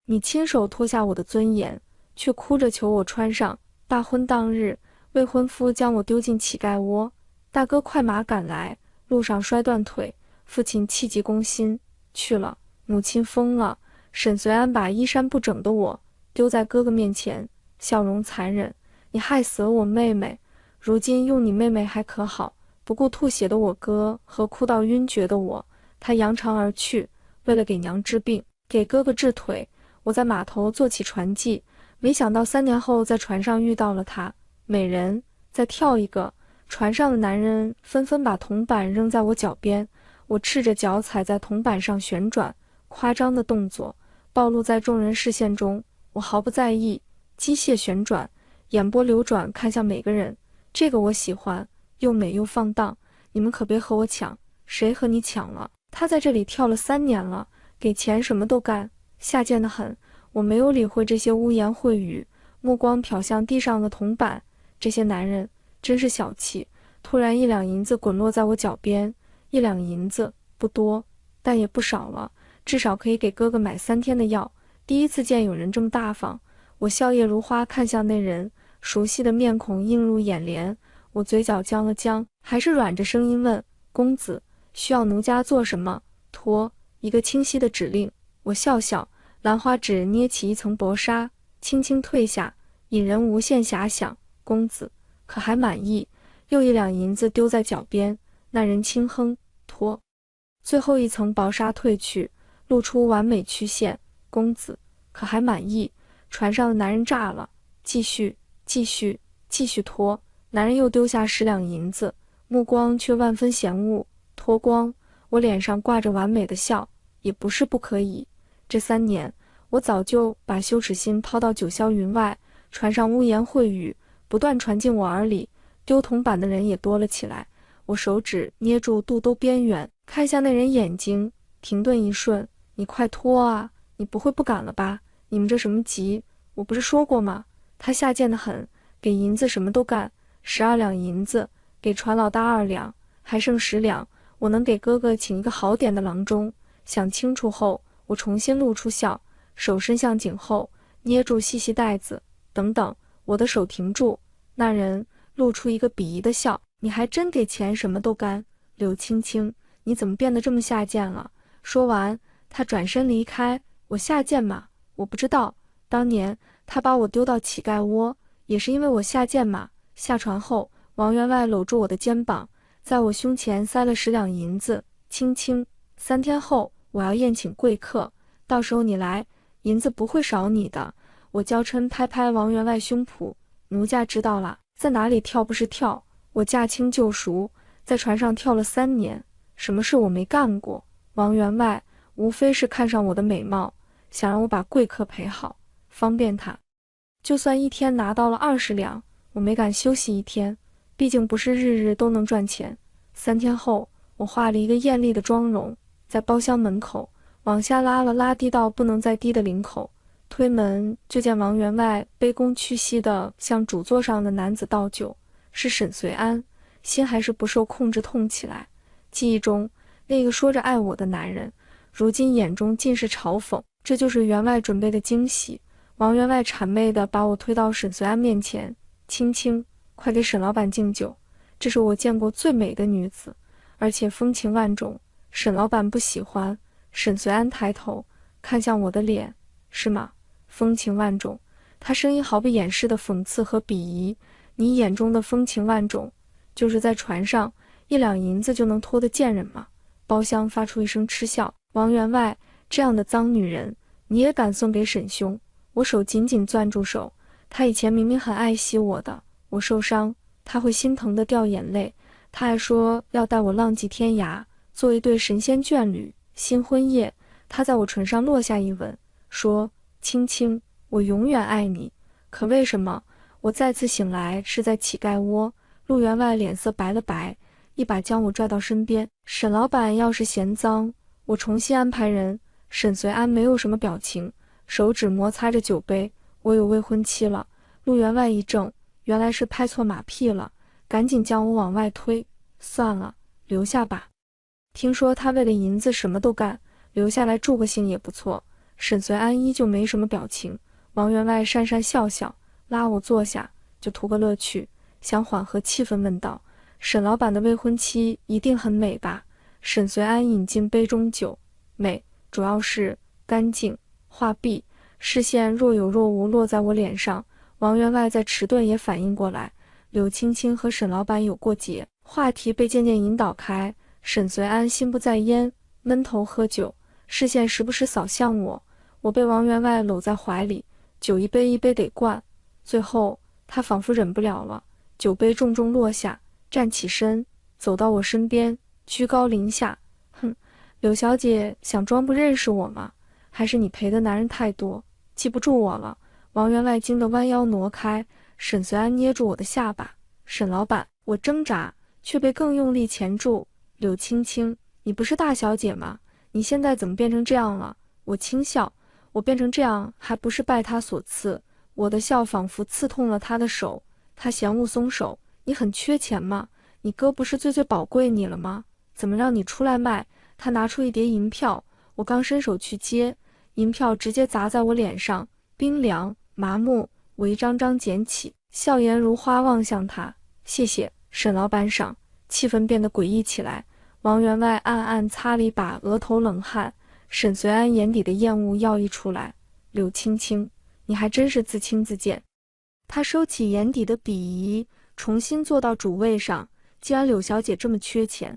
你亲手脱下我的尊严，却哭着求我穿上。大婚当日，未婚夫将我丢进乞丐窝，大哥快马赶来，路上摔断腿，父亲气急攻心，去了。母亲疯了，沈随安把衣衫不整的我丢在哥哥面前，笑容残忍。你害死了我妹妹，如今用你妹妹还可好，不顾吐血的我哥和哭到晕厥的我。他扬长而去，为了给娘治病，给哥哥治腿。我在码头做起船妓，没想到3年后在船上遇到了他。美人，再跳一个。船上的男人纷纷把铜板扔在我脚边，我赤着脚踩在铜板上旋转，夸张的动作暴露在众人视线中，我毫不在意，机械旋转，眼波流转，看向每个人。这个我喜欢，又美又放荡，你们可别和我抢。谁和你抢了？他在这里跳了3年了，给钱什么都干，下贱得很。我没有理会这些污言秽语，目光瞟向地上的铜板。这些男人真是小气。突然1两银子滚落在我脚边，1两银子不多，但也不少了，至少可以给哥哥买3天的药。第一次见有人这么大方，我笑靥如花，看向那人，熟悉的面孔映入眼帘。我嘴角僵了僵，还是软着声音问：公子，需要奴家做什么？脱。一个清晰的指令。我笑笑，兰花指捏起一层薄纱，轻轻褪下，引人无限遐想。公子可还满意？又1两银子丢在脚边，那人轻哼，脱。最后一层薄纱褪去，露出完美曲线。公子可还满意？船上的男人炸了，继续脱。男人又丢下10两银子，目光却万分嫌恶。脱光。我脸上挂着完美的笑，也不是不可以。这3年，我早就把羞耻心抛到九霄云外，船上污言秽语不断传进我耳里，丢铜板的人也多了起来。我手指捏住肚兜边缘，看向那人眼睛，停顿一瞬：你快脱啊，你不会不敢了吧？你们这什么急？我不是说过吗？他下贱得很，给银子什么都干。12两银子，给船老大2两，还剩10两。我能给哥哥请一个好点的郎中。想清楚后，我重新露出笑，手伸向颈后，捏住细细带子。等等，我的手停住。那人露出一个鄙夷的笑：你还真给钱什么都干？柳青青，你怎么变得这么下贱了？说完，他转身离开。我下贱吗？我不知道。当年他把我丢到乞丐窝，也是因为我下贱嘛。下船后，王员外搂住我的肩膀，在我胸前塞了10两银子，轻轻：3天后我要宴请贵客，到时候你来，银子不会少你的。我娇嗔拍拍王员外胸脯：奴家知道了，在哪里跳不是跳？我驾轻就熟，在船上跳了3年，什么事我没干过。王员外无非是看上我的美貌，想让我把贵客陪好，方便他。就算1天拿到了20两，我没敢休息1天，毕竟不是日日都能赚钱。3天后，我化了一个艳丽的妆容，在包厢门口往下拉了拉低到不能再低的领口，推门就见王员外卑躬屈膝地向主座上的男子倒酒，是沈随安。心还是不受控制痛起来。记忆中那个说着爱我的男人，如今眼中尽是嘲讽。这就是员外准备的惊喜。王员外谄媚地把我推到沈随安面前：青青，快给沈老板敬酒，这是我见过最美的女子，而且风情万种。沈老板不喜欢。沈随安抬头看向我的脸：是吗？风情万种。他声音毫不掩饰的讽刺和鄙夷：你眼中的风情万种，就是在船上1两银子就能脱的贱人吗？包厢发出一声嗤笑：王员外，这样的脏女人你也敢送给沈兄？我手紧紧攥住手，他以前明明很爱惜我的，我受伤他会心疼的掉眼泪，他还说要带我浪迹天涯，做一对神仙眷侣。新婚夜，他在我唇上落下一吻，说：青青，我永远爱你。可为什么我再次醒来是在乞丐窝？陆员外脸色白了白，一把将我拽到身边：沈老板要是嫌脏，我重新安排人。沈随安没有什么表情，手指摩擦着酒杯：我有未婚妻了。陆员外一怔，原来是拍错马屁了，赶紧将我往外推：算了，留下吧。听说他为了银子什么都干，留下来助个兴也不错。沈随安依旧没什么表情。王员外讪讪笑笑，拉我坐下，就图个乐趣，想缓和气氛问道：沈老板的未婚妻一定很美吧？沈随安饮进杯中酒，美，主要是干净、画壁，视线若有若无落在我脸上。王员外在迟钝也反应过来，柳青青和沈老板有过节，话题被渐渐引导开。沈随安心不在焉，闷头喝酒，视线时不时扫向我。我被王员外搂在怀里，酒一杯一杯得灌，最后他仿佛忍不了了，酒杯重重落下，站起身，走到我身边，居高临下。哼，柳小姐想装不认识我吗？还是你陪的男人太多，记不住我了？王员外惊得弯腰挪开，沈随安捏住我的下巴。沈老板，我挣扎，却被更用力钳住。柳青青，你不是大小姐吗？你现在怎么变成这样了？我轻笑，我变成这样还不是拜他所赐。我的笑仿佛刺痛了他的手，他嫌恶松手。你很缺钱吗？你哥不是最最宝贵你了吗？怎么让你出来卖？他拿出一叠银票，我刚伸手去接，银票直接砸在我脸上，冰凉麻木。我一张张捡起，笑颜如花望向他。谢谢，沈老板赏。气氛变得诡异起来。王员外暗暗擦了一把额头冷汗，沈随安眼底的厌恶要溢出来。柳青青，你还真是自轻自贱。他收起眼底的鄙夷，重新坐到主位上。既然柳小姐这么缺钱，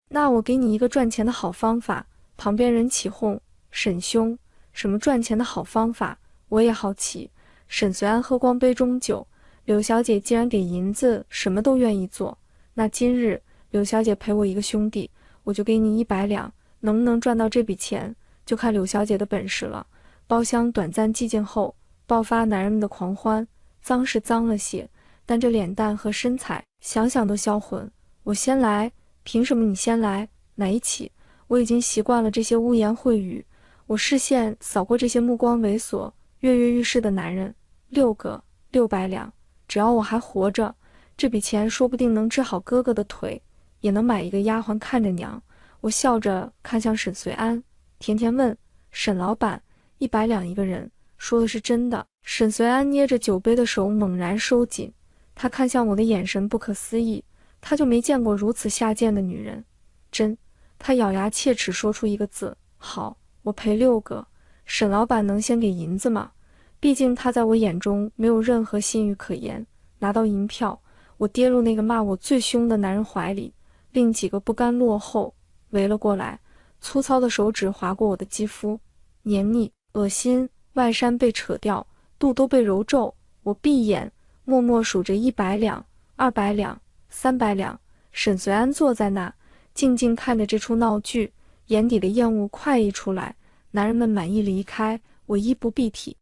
那我给你一个赚钱的好方法。旁边人起哄，沈兄，什么赚钱的好方法？我也好奇。沈随安喝光杯中酒，柳小姐既然给银子，什么都愿意做。那今日柳小姐陪我一个兄弟，我就给你100两，能不能赚到这笔钱，就看柳小姐的本事了。包厢短暂寂静后，爆发男人们的狂欢。脏是脏了些，但这脸蛋和身材，想想都销魂。我先来，凭什么你先来？哪一起？我已经习惯了这些污言秽语。我视线扫过这些目光猥琐、跃跃欲试的男人，6个600两，只要我还活着，这笔钱说不定能治好哥哥的腿，也能买一个丫鬟看着娘。我笑着看向沈随安，甜甜问：沈老板，100两一个人，说的是真的？沈随安捏着酒杯的手猛然收紧，他看向我的眼神不可思议，他就没见过如此下贱的女人。真。他咬牙切齿说出一个字：好。我赔6个。沈老板能先给银子吗？毕竟他在我眼中没有任何信誉可言。拿到银票，我跌入那个骂我最凶的男人怀里，另几个不甘落后，围了过来，粗糙的手指划过我的肌肤，黏腻、恶心。外衫被扯掉，肚都被揉皱。我闭眼，默默数着100两、200两、300两。沈随安坐在那，静静看着这出闹剧，眼底的厌恶快溢出来。男人们满意离开，我衣不蔽体，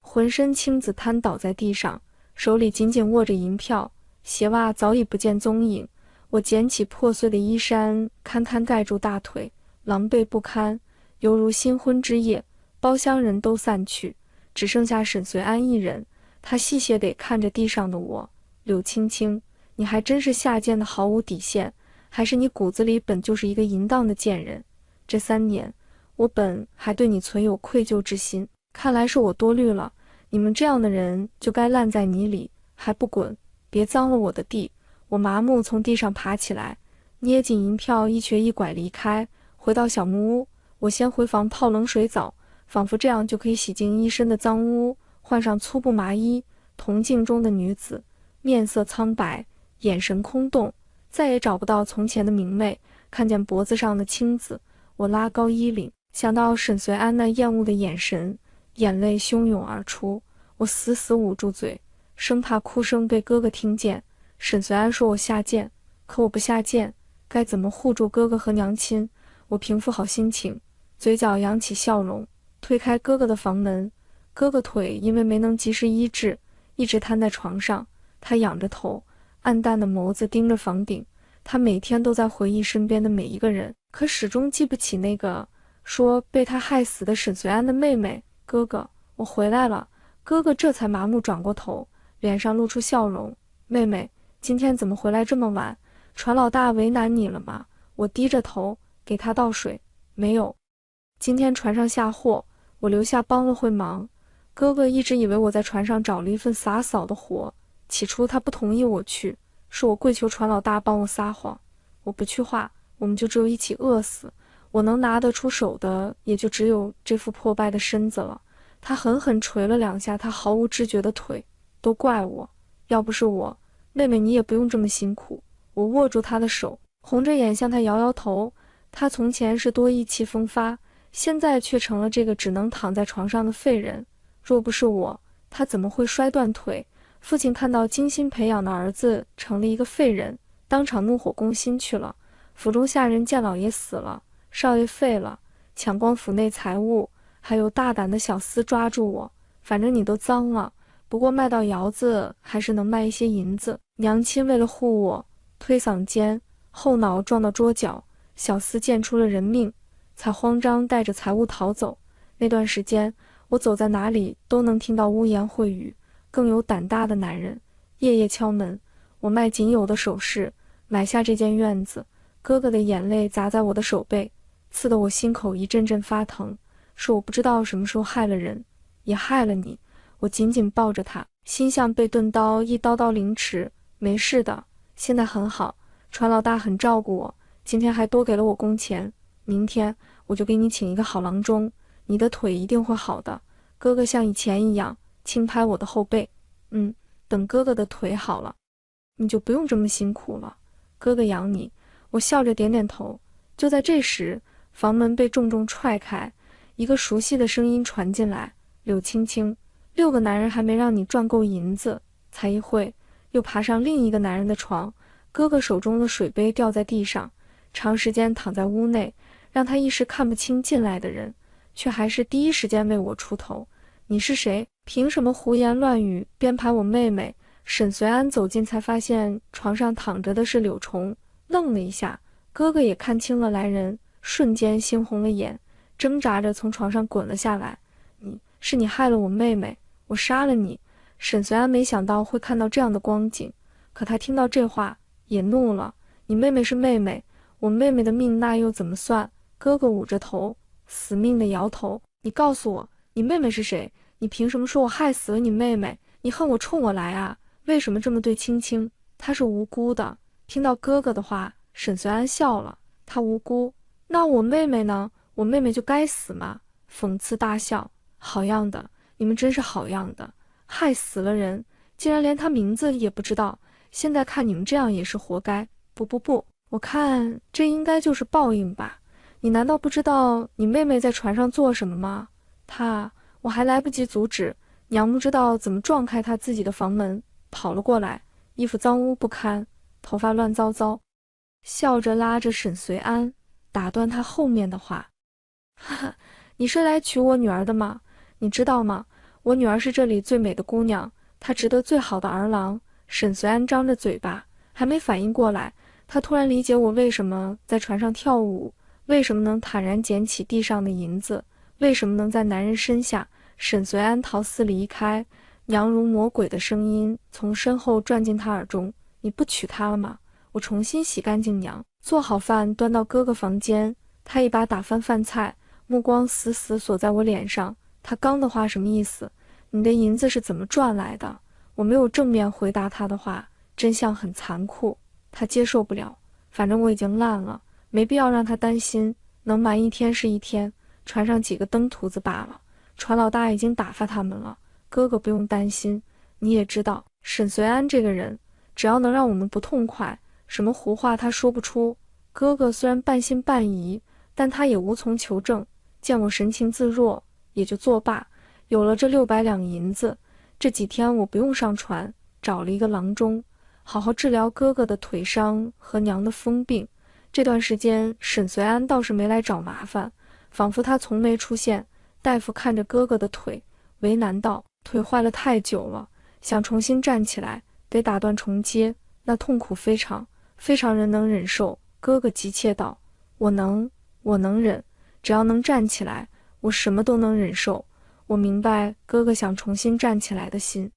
浑身青紫瘫倒在地上，手里紧紧握着银票，鞋袜早已不见踪影。我捡起破碎的衣衫，堪堪盖住大腿，狼狈不堪，犹如新婚之夜。包厢人都散去，只剩下沈随安一人。他戏谑地看着地上的我。柳青青，你还真是下贱的毫无底线，还是你骨子里本就是一个淫荡的贱人？这3年，我本还对你存有愧疚之心，看来是我多虑了。你们这样的人就该烂在泥里，还不滚！别脏了我的地！我麻木从地上爬起来，捏紧银票，一瘸一拐离开，回到小木屋。我先回房泡冷水澡，仿佛这样就可以洗净一身的脏污，换上粗布麻衣。铜镜中的女子，面色苍白，眼神空洞，再也找不到从前的明媚。看见脖子上的青紫，我拉高衣领，想到沈随安那厌恶的眼神，眼泪汹涌而出。我死死捂住嘴，生怕哭声被哥哥听见。沈随安说我下贱，可我不下贱，该怎么护住哥哥和娘亲？我平复好心情，嘴角扬起笑容，推开哥哥的房门。哥哥腿因为没能及时医治，一直瘫在床上。他仰着头，暗淡的眸子盯着房顶。他每天都在回忆身边的每一个人，可始终记不起那个说被他害死的沈随安的妹妹。哥哥，我回来了。哥哥这才麻木转过头，脸上露出笑容。妹妹，今天怎么回来这么晚？船老大为难你了吗？我低着头给他倒水。没有，今天船上下货，我留下帮了会忙。哥哥一直以为我在船上找了一份洒扫的活，起初他不同意我去，说我跪求船老大帮我撒谎。我不去话，我们就只有一起饿死。我能拿得出手的也就只有这副破败的身子了。他狠狠捶了2下他毫无知觉的腿。都怪我，要不是我，妹妹你也不用这么辛苦。我握住他的手，红着眼向他摇摇头。他从前是多意气风发，现在却成了这个只能躺在床上的废人。若不是我，他怎么会摔断腿？父亲看到精心培养的儿子成了一个废人，当场怒火攻心去了。府中下人见老爷死了，少爷废了，抢光府内财物，还有大胆的小厮抓住我。反正你都脏了，不过卖到窑子还是能卖一些银子。娘亲为了护我，推搡肩，后脑撞到桌角，小厮见出了人命，才慌张带着财物逃走。那段时间，我走在哪里都能听到污言秽语。更有胆大的男人夜夜敲门，我卖仅有的首饰，买下这间院子。哥哥的眼泪砸在我的手背，刺得我心口一阵阵发疼。是我不知道什么时候害了人，也害了你。我紧紧抱着他，心像被钝刀一刀刀凌迟。没事的，现在很好，船老大很照顾我，今天还多给了我工钱。明天我就给你请一个好郎中，你的腿一定会好的。哥哥像以前一样轻拍我的后背。等哥哥的腿好了，你就不用这么辛苦了，哥哥养你。我笑着点点头。就在这时，房门被重重踹开，一个熟悉的声音传进来：柳青青，6个男人还没让你赚够银子，才一会又爬上另一个男人的床。哥哥手中的水杯掉在地上，长时间躺在屋内，让他一时看不清进来的人，却还是第一时间为我出头。你是谁？凭什么胡言乱语编排我妹妹？沈随安走近才发现床上躺着的是柳重，愣了一下。哥哥也看清了来人，瞬间猩红了眼，挣扎着从床上滚了下来。是你害了我妹妹，我杀了你。沈随安没想到会看到这样的光景，可他听到这话也怒了。你妹妹是妹妹，我妹妹的命那又怎么算？哥哥捂着头，死命地摇头。你告诉我，你妹妹是谁？你凭什么说我害死了你妹妹？你恨我冲我来啊？为什么这么对青青？她是无辜的。听到哥哥的话，沈随安笑了。她无辜？那我妹妹呢？我妹妹就该死吗？讽刺大笑。好样的，你们真是好样的，害死了人，竟然连她名字也不知道。现在看你们这样也是活该。不，我看这应该就是报应吧。你难道不知道你妹妹在船上做什么吗？我还来不及阻止，娘不知道怎么撞开她自己的房门，跑了过来，衣服脏污不堪，头发乱糟糟，笑着拉着沈随安，打断他后面的话。哈哈，你是来娶我女儿的吗？你知道吗？我女儿是这里最美的姑娘，她值得最好的儿郎。沈随安张着嘴巴，还没反应过来，他突然理解我为什么在船上跳舞，为什么能坦然捡起地上的银子，为什么能在男人身下。沈随安逃似离开，娘如魔鬼的声音从身后转进他耳中：你不娶她了吗？我重新洗干净娘，做好饭端到哥哥房间。他一把打翻饭菜，目光死死锁在我脸上。他刚的话什么意思？你的银子是怎么赚来的？我没有正面回答他的话，真相很残酷，他接受不了。反正我已经烂了，没必要让他担心，能瞒一天是一天。船上几个登徒子罢了，船老大已经打发他们了，哥哥不用担心。你也知道，沈随安这个人，只要能让我们不痛快，什么胡话他说不出。哥哥虽然半信半疑，但他也无从求证。见我神情自若，也就作罢。有了这600两银子，这几天我不用上船，找了一个郎中，好好治疗哥哥的腿伤和娘的疯病。这段时间，沈随安倒是没来找麻烦，仿佛他从没出现。大夫看着哥哥的腿，为难道：腿坏了太久了，想重新站起来，得打断重接，那痛苦非常，非常人能忍受。哥哥急切道：我能忍，只要能站起来，我什么都能忍受。我明白哥哥想重新站起来的心。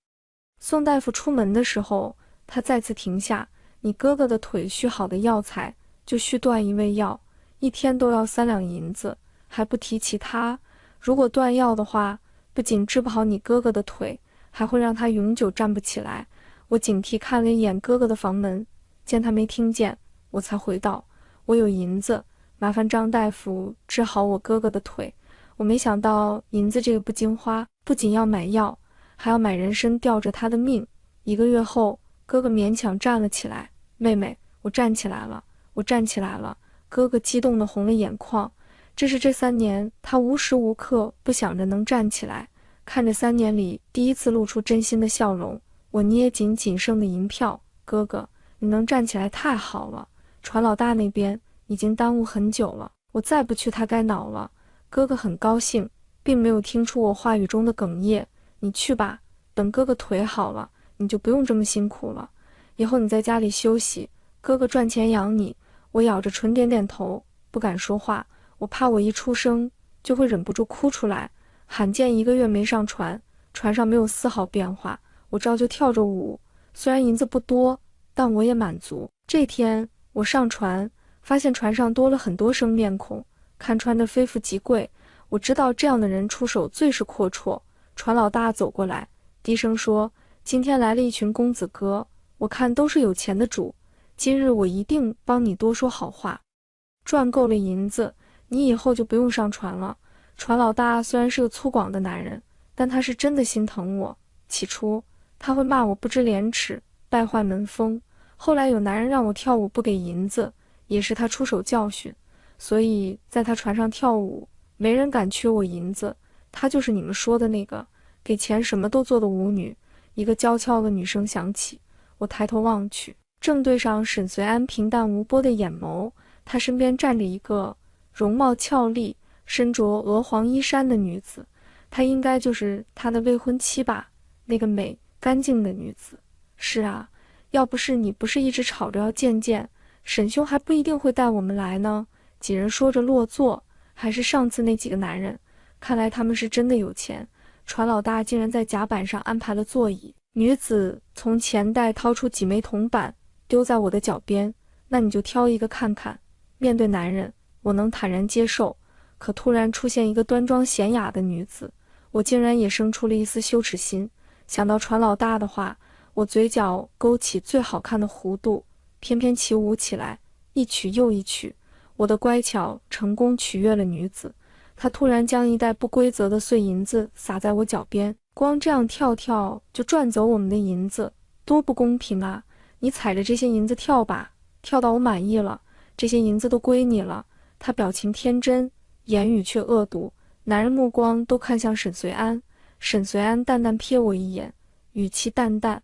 宋大夫出门的时候，他再次停下：你哥哥的腿续好的药材，就续断一味药，1天都要3两银子，还不提其他。如果断药的话，不仅治不好你哥哥的腿，还会让他永久站不起来。我警惕看了一眼哥哥的房门，见他没听见，我才回道：我有银子，麻烦张大夫治好我哥哥的腿。我没想到银子这个不经花，不仅要买药，还要买人参吊着他的命。1个月后，哥哥勉强站了起来。妹妹，我站起来了，我站起来了。哥哥激动地红了眼眶。这是这3年他无时无刻不想着能站起来，看着3年里第一次露出真心的笑容。我捏紧仅剩的银票，哥哥，你能站起来太好了。船老大那边已经耽误很久了，我再不去他该恼了。哥哥很高兴，并没有听出我话语中的哽咽。你去吧，等哥哥腿好了，你就不用这么辛苦了。以后你在家里休息，哥哥赚钱养你。我咬着唇点点头，不敢说话，我怕我一出声就会忍不住哭出来。罕见1个月没上船，船上没有丝毫变化，我照旧跳着舞。虽然银子不多，但我也满足。这天我上船，发现船上多了很多生面孔，看穿的非富即贵。我知道这样的人出手最是阔绰。船老大走过来，低声说：今天来了一群公子哥，我看都是有钱的主，今日我一定帮你多说好话。赚够了银子，你以后就不用上船了。船老大虽然是个粗犷的男人，但他是真的心疼我。起初他会骂我不知廉耻，败坏门风，后来有男人让我跳舞不给银子，也是他出手教训。所以在他船上跳舞，没人敢缺我银子。她就是你们说的那个给钱什么都做的舞女。一个娇俏的女声响起，我抬头望去，正对上沈随安平淡无波的眼眸。她身边站着一个容貌俏丽、身着鹅黄衣衫的女子，她应该就是他的未婚妻吧？那个美干净的女子。是啊，要不是你不是一直吵着要见，沈兄还不一定会带我们来呢。几人说着落座，还是上次那几个男人，看来他们是真的有钱。船老大竟然在甲板上安排了座椅。女子从钱袋掏出几枚铜板，丢在我的脚边。那你就挑一个看看。面对男人，我能坦然接受，可突然出现一个端庄娴雅的女子，我竟然也生出了一丝羞耻心。想到船老大的话，我嘴角勾起最好看的弧度，翩翩起舞起来，一曲又一曲。我的乖巧成功取悦了女子，她突然将一袋不规则的碎银子撒在我脚边。光这样跳跳就赚走我们的银子，多不公平啊！你踩着这些银子跳吧，跳到我满意了，这些银子都归你了。她表情天真，言语却恶毒。男人目光都看向沈随安，沈随安淡淡瞥我一眼，语气淡淡，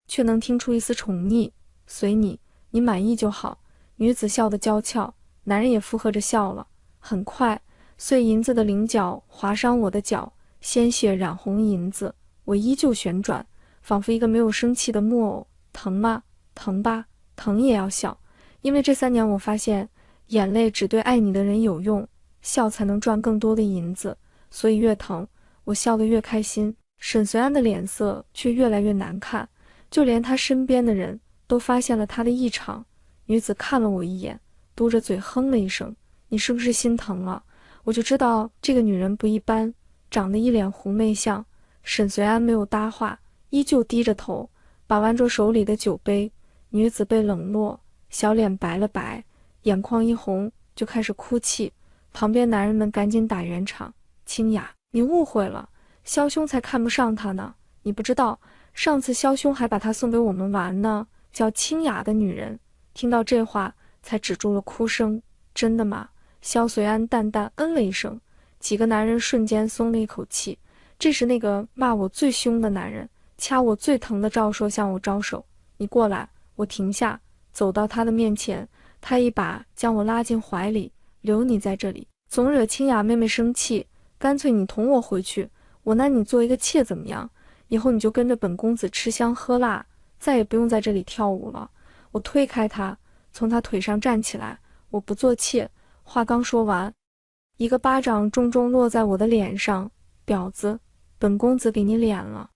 却能听出一丝宠溺。随你，你满意就好。女子笑得娇俏，男人也附和着笑了。很快，碎银子的棱角划伤我的脚，鲜血染红银子。我依旧旋转，仿佛一个没有生气的木偶。疼吗？疼吧，疼也要笑。因为这3年我发现，眼泪只对爱你的人有用，笑才能赚更多的银子。所以越疼，我笑得越开心。沈随安的脸色却越来越难看，就连他身边的人都发现了他的异常。女子看了我一眼，嘟着嘴哼了一声：你是不是心疼了？我就知道这个女人不一般，长得一脸狐媚相。沈随安没有搭话，依旧低着头把玩着手里的酒杯。女子被冷落，小脸白了白，眼眶一红，就开始哭泣。旁边男人们赶紧打圆场：清雅，你误会了，萧兄才看不上她呢。你不知道，上次萧兄还把她送给我们玩呢，叫清雅的女人。听到这话，才止住了哭声。真的吗？萧随安淡淡嗯了一声。几个男人瞬间松了一口气。这时那个骂我最凶的男人，掐我最疼的赵硕向我招手：你过来。我停下，走到他的面前，他一把将我拉进怀里：留你在这里，总惹清雅妹妹生气，干脆你同我回去，我拿你做一个妾怎么样？以后你就跟着本公子吃香喝辣，再也不用在这里跳舞了。我推开他，从他腿上站起来：我不做妾。话刚说完，一个巴掌重重落在我的脸上：婊子，本公子给你脸了。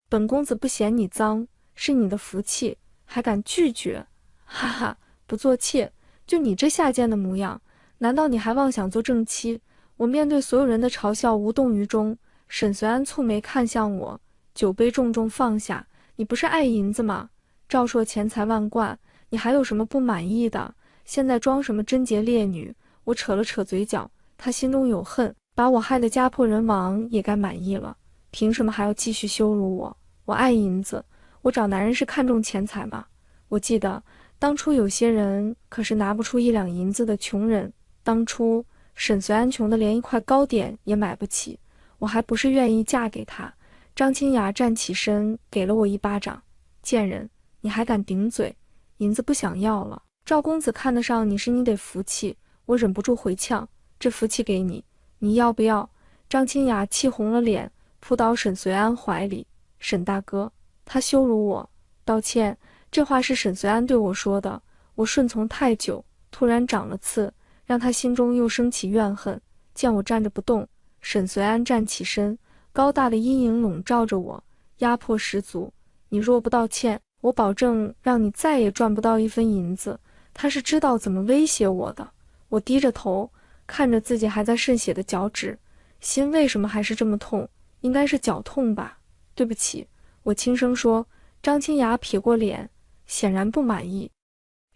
本公子不嫌你脏，是你的福气，还敢拒绝？哈哈，不做妾，就你这下贱的模样，难道你还妄想做正妻？我面对所有人的嘲笑无动于衷。沈随安蹙眉看向我，酒杯重重放下。你不是爱银子吗？赵硕钱财万贯，你还有什么不满意的？现在装什么贞洁烈女？我扯了扯嘴角，他心中有恨，把我害得家破人亡也该满意了，凭什么还要继续羞辱我？我爱银子，我找男人是看重钱财吗？我记得当初有些人可是拿不出1两银子的穷人，当初沈随安穷的连一块糕点也买不起，我还不是愿意嫁给他。张清雅站起身，给了我一巴掌。贱人，你还敢顶嘴？银子不想要了，赵公子看得上你是你得服气。我忍不住回呛，这福气给你，你要不要？张清雅气红了脸，扑倒沈随安怀里。沈大哥，他羞辱我，道歉。这话是沈随安对我说的，我顺从太久，突然长了刺，让他心中又升起怨恨。见我站着不动，沈随安站起身，高大的阴影笼罩着我，压迫十足。你若不道歉，我保证让你再也赚不到1分银子。他是知道怎么威胁我的。我低着头，看着自己还在渗血的脚趾，心为什么还是这么痛？应该是脚痛吧。对不起，我轻声说。张清雅撇过脸，显然不满意。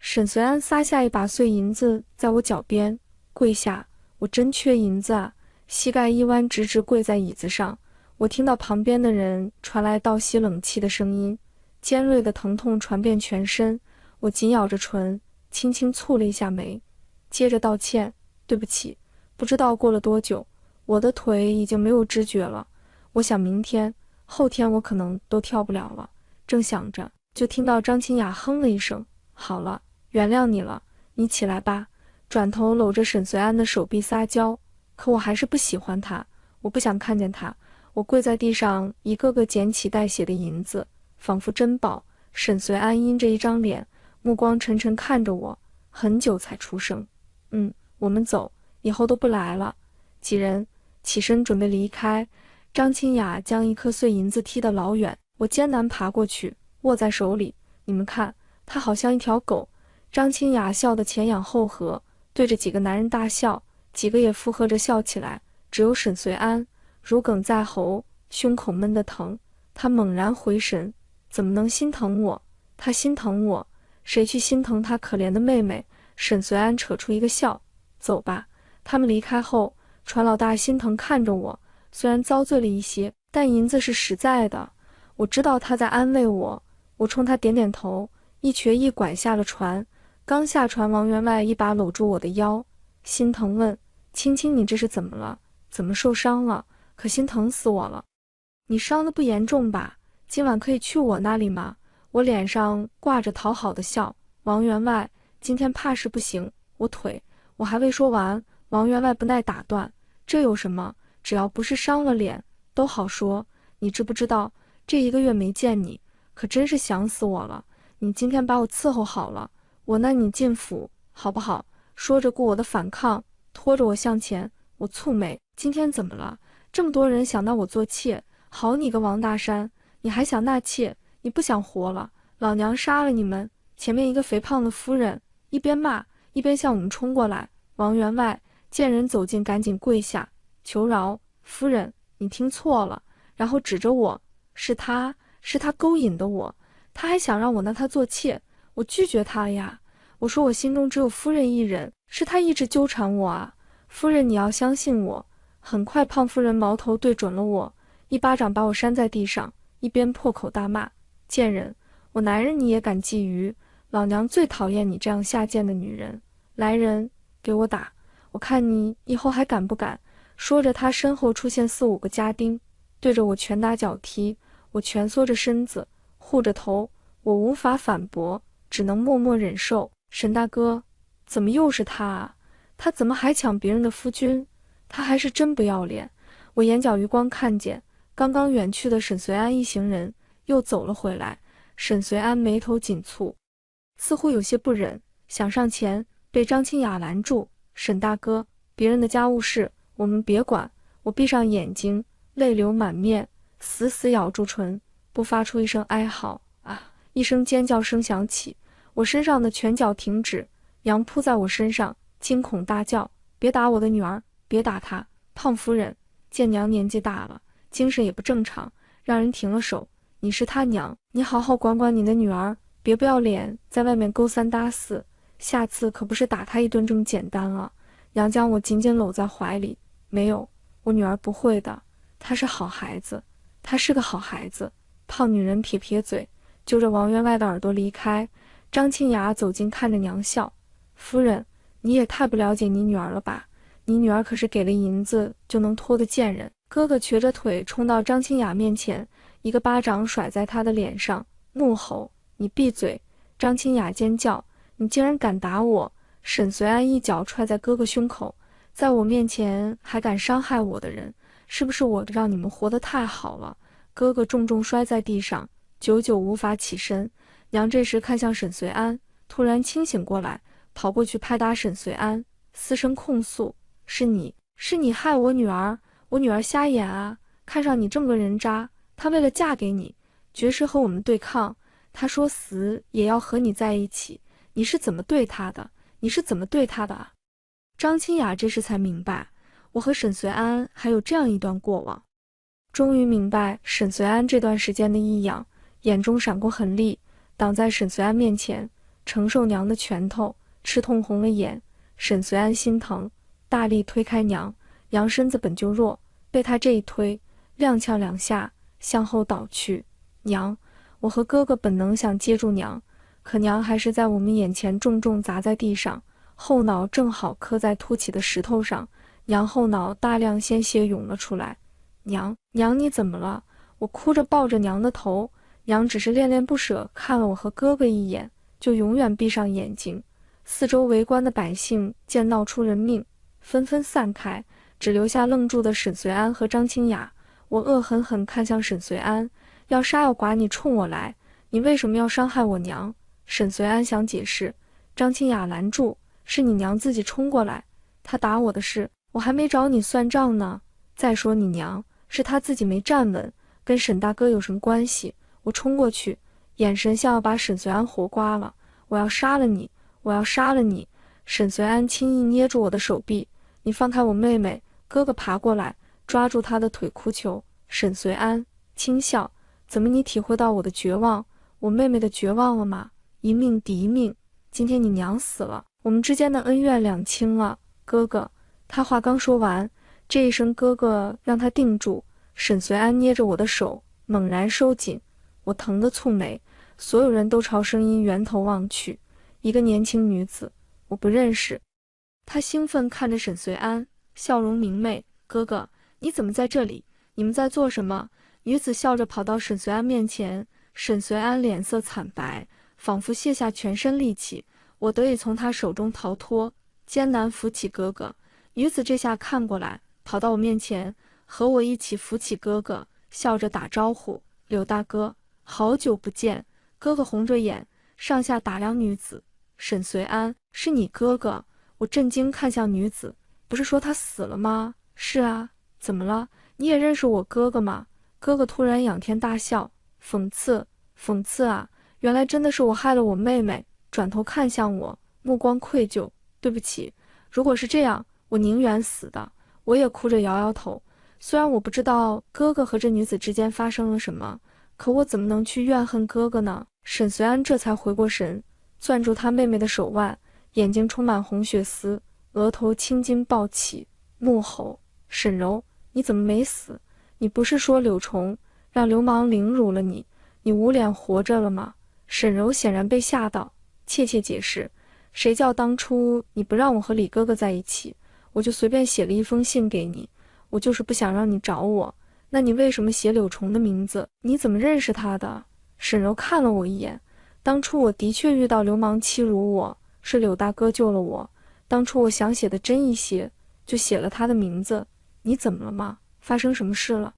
沈随安撒下一把碎银子在我脚边，跪下。我真缺银子啊！膝盖一弯，直直跪在椅子上。我听到旁边的人传来倒吸冷气的声音，尖锐的疼痛传遍全身。我紧咬着唇，轻轻蹙了一下眉，接着道歉：对不起。不知道过了多久，我的腿已经没有知觉了。我想明天、后天我可能都跳不了了。正想着，就听到张清雅哼了一声：好了，原谅你了，你起来吧。转头搂着沈随安的手臂撒娇，可我还是不喜欢他，我不想看见他。我跪在地上，一个个捡起带血的银子，仿佛珍宝。沈随安阴着一张脸，目光沉沉看着我，很久才出声：我们走，以后都不来了。几人起身准备离开，张清雅将一颗碎银子踢得老远。我艰难爬过去，握在手里。你们看，他好像一条狗。张清雅笑得前仰后合，对着几个男人大笑，几个也附和着笑起来。只有沈随安如鲠在喉，胸口闷得疼。他猛然回神，怎么能心疼我？他心疼我，谁去心疼他可怜的妹妹？沈随安扯出一个笑：走吧。他们离开后，船老大心疼看着我，虽然遭罪了一些，但银子是实在的。我知道他在安慰我，我冲他点点头，一瘸一拐下了船。刚下船，王员外一把搂住我的腰，心疼问：青青，你这是怎么了？怎么受伤了？可心疼死我了。你伤得不严重吧？今晚可以去我那里吗？我脸上挂着讨好的笑。王员外，今天怕是不行，我腿……我还未说完，王员外不耐打断：这有什么？只要不是伤了脸，都好说。你知不知道，这1个月没见你，可真是想死我了。你今天把我伺候好了，我那你进府好不好？说着顾我的反抗，拖着我向前。我蹙眉：今天怎么了？这么多人想纳我做妾，好你个王大山，你还想纳妾？你不想活了？老娘杀了你们！前面一个肥胖的夫人一边骂一边向我们冲过来。王员外见人走近，赶紧跪下求饶：夫人，你听错了。然后指着我：是他勾引的我，他还想让我纳他做妾，我拒绝他呀。我说我心中只有夫人一人，是他一直纠缠我啊。夫人，你要相信我。很快胖夫人矛头对准了我，一巴掌把我扇在地上，一边破口大骂：贱人，我男人你也敢觊觎？老娘最讨厌你这样下贱的女人。来人，给我打，我看你以后还敢不敢。说着他身后出现4、5个家丁，对着我拳打脚踢。我蜷缩着身子，护着头，我无法反驳，只能默默忍受。沈大哥，怎么又是他啊？他怎么还抢别人的夫君？他还是真不要脸。我眼角余光看见刚刚远去的沈随安一行人又走了回来。沈随安眉头紧蹙，似乎有些不忍，想上前，被张清雅拦住：沈大哥，别人的家务事我们别管。我闭上眼睛，泪流满面，死死咬住唇，不发出一声哀嚎。啊！一声尖叫声响起，我身上的拳脚停止，杨扑在我身上，惊恐大叫：别打我的女儿，别打她！胖夫人，见娘年纪大了，精神也不正常，让人停了手。你是他娘，你好好管管你的女儿，别不要脸在外面勾三搭四，下次可不是打他一顿这么简单啊。娘将我紧紧搂在怀里，没有，我女儿不会的，她是好孩子，她是个好孩子。胖女人撇撇嘴，揪着王员外的耳朵离开。张清雅走近看着娘笑，夫人，你也太不了解你女儿了吧，你女儿可是给了银子就能拖的贱人。哥哥瘸着腿冲到张清雅面前，一个巴掌甩在她的脸上，怒吼，你闭嘴。张清雅尖叫，你竟然敢打我。沈随安一脚踹在哥哥胸口，在我面前还敢伤害我的人，是不是我让你们活得太好了？哥哥重重摔在地上，久久无法起身。娘这时看向沈随安，突然清醒过来，跑过去拍打沈随安，嘶声控诉，是你害我女儿，我女儿瞎眼啊，看上你这么个人渣，她为了嫁给你，绝食和我们对抗，她说死也要和你在一起，你是怎么对她的？你是怎么对她的啊？张清雅这时才明白，我和沈随安还有这样一段过往，终于明白沈随安这段时间的异样，眼中闪过狠戾，挡在沈随安面前，承受娘的拳头，吃痛红了眼。沈随安心疼，大力推开娘，娘身子本就弱，被他这一推，踉跄两下向后倒去。娘，我和哥哥本能想接住娘，可娘还是在我们眼前重重砸在地上，后脑正好磕在凸起的石头上，娘后脑大量鲜血涌了出来。娘你怎么了？我哭着抱着娘的头，娘只是恋恋不舍看了我和哥哥一眼，就永远闭上眼睛。四周围观的百姓见闹出人命，纷纷散开，只留下愣住的沈随安和张清雅。我恶狠狠看向沈随安，要杀要剐你冲我来，你为什么要伤害我娘？沈随安想解释，张清雅拦住，是你娘自己冲过来，她打我的事，我还没找你算账呢。再说你娘，是她自己没站稳，跟沈大哥有什么关系？我冲过去，眼神像要把沈随安活刮了，我要杀了你，我要杀了你！沈随安轻易捏住我的手臂，你放开我妹妹！哥哥爬过来，抓住她的腿哭求。沈随安轻笑，怎么你体会到我的绝望，我妹妹的绝望了吗？一命抵一命，今天你娘死了，我们之间的恩怨两清了。哥哥，他话刚说完，这一声哥哥让他定住。沈随安捏着我的手，猛然收紧，我疼得蹙眉，所有人都朝声音源头望去。一个年轻女子，我不认识。她兴奋看着沈随安，笑容明媚，哥哥，你怎么在这里？你们在做什么？女子笑着跑到沈随安面前，沈随安脸色惨白，仿佛卸下全身力气，我得以从她手中逃脱，艰难扶起哥哥。女子这下看过来，跑到我面前，和我一起扶起哥哥，笑着打招呼，柳大哥，好久不见。哥哥红着眼，上下打量女子。沈随安，是你哥哥？我震惊看向女子，不是说他死了吗？是啊，怎么了？你也认识我哥哥吗？哥哥突然仰天大笑，讽刺啊！原来真的是我害了我妹妹。转头看向我，目光愧疚，对不起，如果是这样，我宁愿死的。我也哭着摇摇头，虽然我不知道哥哥和这女子之间发生了什么，可我怎么能去怨恨哥哥呢？沈随安这才回过神，攥住他妹妹的手腕，眼睛充满红血丝，额头青筋暴起，怒吼，沈柔，你怎么没死？你不是说柳虫让流氓凌辱了你，你无脸活着了吗？沈柔显然被吓到，怯怯解释，谁叫当初你不让我和李哥哥在一起，我就随便写了一封信给你，我就是不想让你找我。那你为什么写柳虫的名字？你怎么认识他的？沈柔看了我一眼，当初我的确遇到流氓欺辱我，是柳大哥救了我，当初我想写的真一些，就写了他的名字。你怎么了吗？发生什么事了？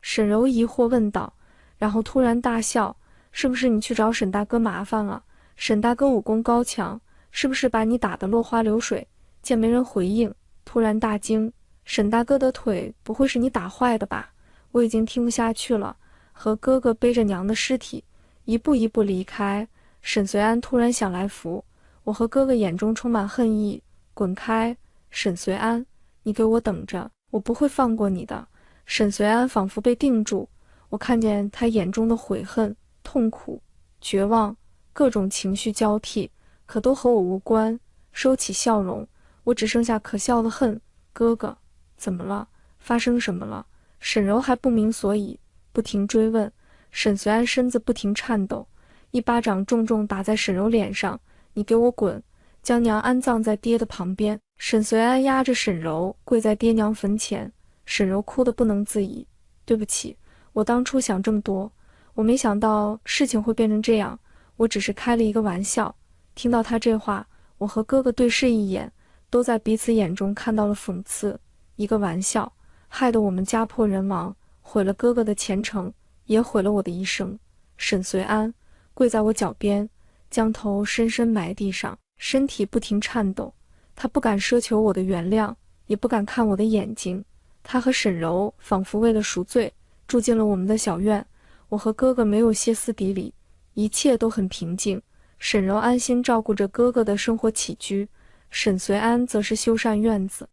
沈柔疑惑问道，然后突然大笑，是不是你去找沈大哥麻烦了？沈大哥武功高强，是不是把你打得落花流水？见没人回应，突然大惊，沈大哥的腿不会是你打坏的吧？我已经听不下去了，和哥哥背着娘的尸体一步一步离开。沈随安突然想来扶我，和哥哥眼中充满恨意，滚开！沈随安，你给我等着！我不会放过你的。沈随安仿佛被定住，我看见他眼中的悔恨、痛苦、绝望，各种情绪交替，可都和我无关。收起笑容，我只剩下可笑的恨。哥哥，怎么了？发生什么了？沈柔还不明所以，不停追问。沈随安身子不停颤抖，一巴掌重重打在沈柔脸上。你给我滚！将娘安葬在爹的旁边。沈随安压着沈柔跪在爹娘坟前，沈柔哭得不能自已。对不起，我当初想这么多，我没想到事情会变成这样，我只是开了一个玩笑。听到他这话，我和哥哥对视一眼，都在彼此眼中看到了讽刺。一个玩笑，害得我们家破人亡，毁了哥哥的前程，也毁了我的一生。沈随安跪在我脚边，将头深深埋地上，身体不停颤抖。他不敢奢求我的原谅，也不敢看我的眼睛。他和沈柔仿佛为了赎罪，住进了我们的小院。我和哥哥没有歇斯底里，一切都很平静。沈柔安心照顾着哥哥的生活起居，沈随安则是修缮院子，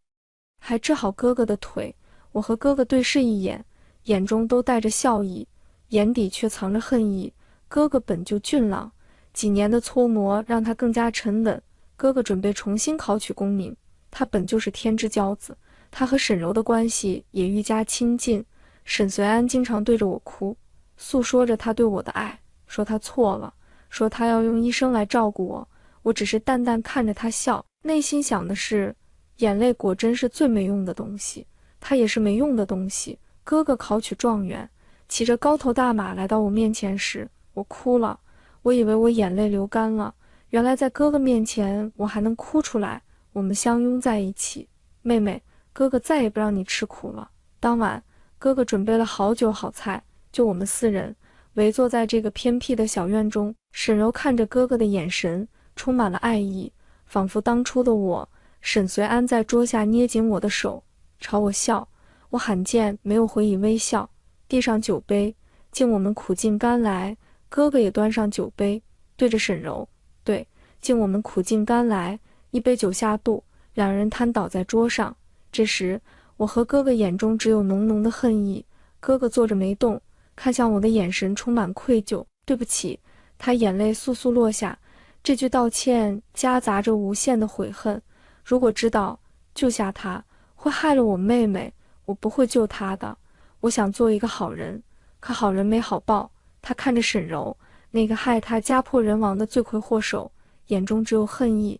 还治好哥哥的腿。我和哥哥对视一眼，眼中都带着笑意，眼底却藏着恨意。哥哥本就俊朗，几年的搓磨让他更加沉稳。哥哥准备重新考取功名，他本就是天之骄子，他和沈柔的关系也愈加亲近。沈随安经常对着我哭，诉说着他对我的爱，说他错了，说他要用一生来照顾我。我只是淡淡看着他笑，内心想的是，眼泪果真是最没用的东西，他也是没用的东西。哥哥考取状元，骑着高头大马来到我面前时，我哭了，我以为我眼泪流干了，原来在哥哥面前我还能哭出来。我们相拥在一起，妹妹，哥哥再也不让你吃苦了。当晚，哥哥准备了好酒好菜，就我们4人围坐在这个偏僻的小院中。沈柔看着哥哥的眼神充满了爱意，仿佛当初的我。沈随安在桌下捏紧我的手，朝我笑，我罕见没有回以微笑。递上酒杯，敬我们苦尽甘来。哥哥也端上酒杯，对着沈柔，对，敬我们苦尽甘来。一杯酒下肚，两人瘫倒在桌上。这时，我和哥哥眼中只有浓浓的恨意。哥哥坐着没动，看向我的眼神充满愧疚。对不起，他眼泪簌簌落下。这句道歉夹杂着无限的悔恨。如果知道救下他会害了我妹妹，我不会救他的。我想做一个好人，可好人没好报。他看着沈柔，那个害他家破人亡的罪魁祸首，眼中只有恨意，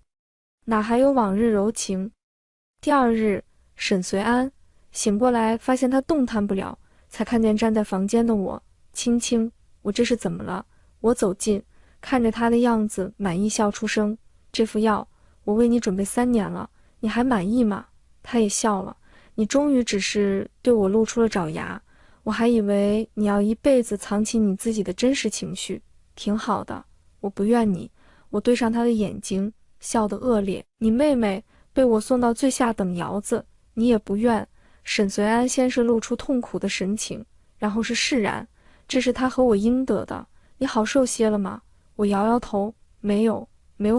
哪还有往日柔情。第二日，沈随安醒过来，发现他动弹不了，才看见站在房间的我。青青，我这是怎么了？我走近，看着他的样子，满意笑出声。这副药我为你准备3年了，你还满意吗？他也笑了。你终于只是对我露出了爪牙，我还以为你要一辈子藏起你自己的真实情绪。挺好的，我不怨你。我对上他的眼睛，笑得恶劣。你妹妹被我送到最下等窑子，你也不怨。沈随安先是露出痛苦的神情，然后是释然，这是他和我应得的。你好受些了吗？我摇摇头，没有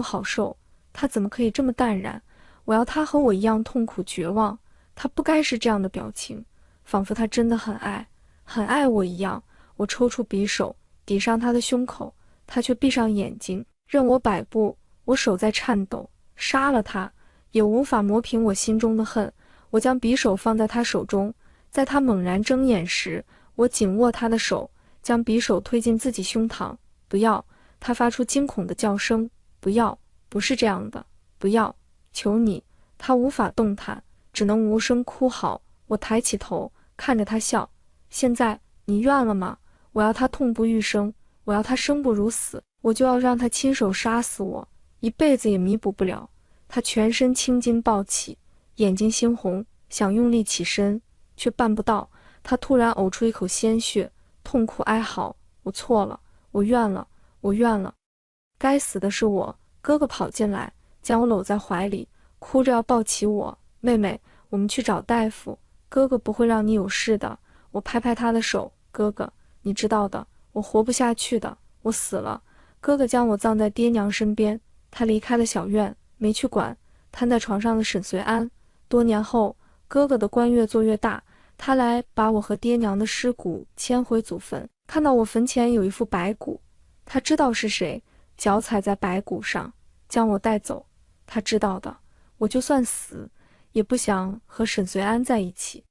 好受。他怎么可以这么淡然？我要他和我一样痛苦绝望，他不该是这样的表情，仿佛他真的很爱我一样。我抽出匕首抵上他的胸口，他却闭上眼睛任我摆布。我手在颤抖，杀了他也无法磨平我心中的恨。我将匕首放在他手中，在他猛然睁眼时，我紧握他的手，将匕首推进自己胸膛。不要！他发出惊恐的叫声。不要！不是这样的！不要！求你！他无法动弹，只能无声哭嚎。我抬起头看着他笑。现在你愿了吗？我要他痛不欲生，我要他生不如死，我就要让他亲手杀死我，一辈子也弥补不了。他全身青筋暴起，眼睛猩红，想用力起身，却办不到。他突然呕出一口鲜血，痛苦哀嚎。我错了，我怨了，我怨了。该死的是我！哥哥跑进来，将我搂在怀里，哭着要抱起我。妹妹，我们去找大夫，哥哥不会让你有事的。我拍拍他的手，哥哥，你知道的，我活不下去的，我死了。哥哥将我葬在爹娘身边，他离开了小院，没去管瘫在床上的沈随安。多年后，哥哥的官越做越大，他来把我和爹娘的尸骨迁回祖坟。看到我坟前有一副白骨，他知道是谁，脚踩在白骨上，将我带走。他知道的，我就算死，也不想和沈随安在一起。